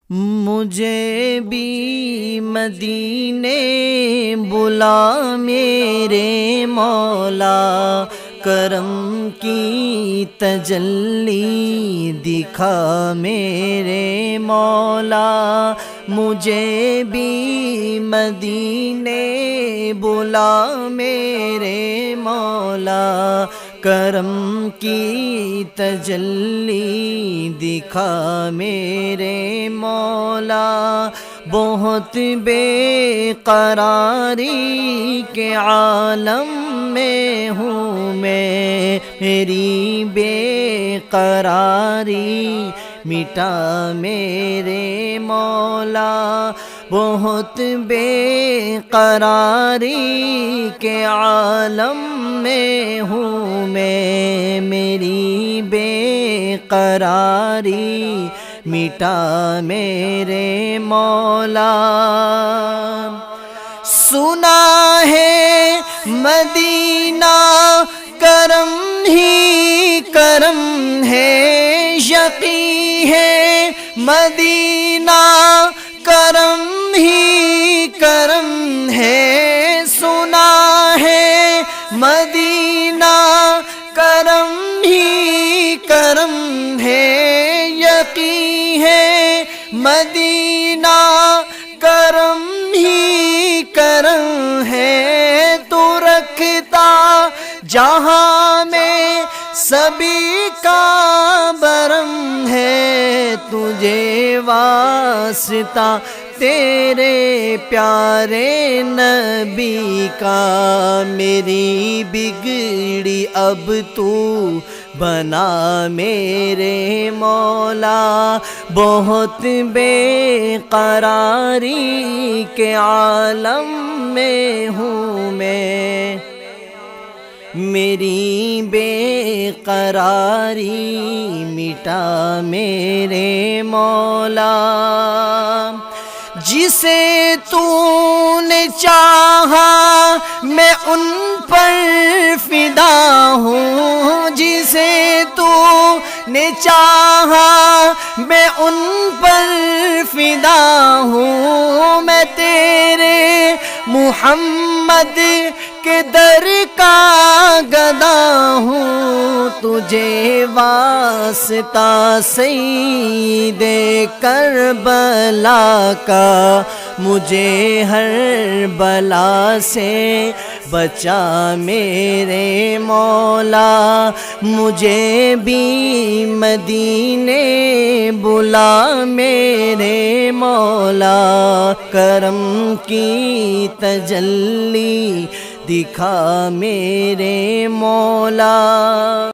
مجھے بھی مدینے بلا میرے مولا، کرم کی تجلی دکھا میرے مولا۔ مجھے بھی مدینے بلا میرے مولا، کرم کی تجلی دکھا میرے مولا۔ بہت بے قراری کے عالم میں ہوں میں، میری بے قراری مٹا میرے مولا۔ بہت بے قراری کے عالم میں ہوں میں، میری بے قراری مٹا میرے مولا۔ سنا ہے مدینہ کرم ہی کرم ہے، یقین ہے مدینہ کرم ہی کرم ہے۔ سنا ہے مدینہ کرم ہی کرم ہے، یقین ہے مدینہ کرم ہی کرم ہے۔ تو رکھتا جہاں میں سبھی کا برم ہے، تجھے واسطہ تیرے پیارے نبی کا۔ میری بگڑی اب تو بنا میرے مولا۔ بہت بے قراری کے عالم میں ہوں میں، میری بے قراری مٹا میرے مولا۔ جسے تو نے چاہا میں ان پر فدا ہوں، جسے تو نے چاہا میں ان پر فدا ہوں۔ میں تیرے محمد کے در کا گدا ہوں، تجھے واسطہ سید کربلا کا۔ مجھے ہر بلا سے بچا میرے مولا۔ مجھے بھی مدینے بلا میرے مولا، کرم کی تجلی دکھا میرے مولا۔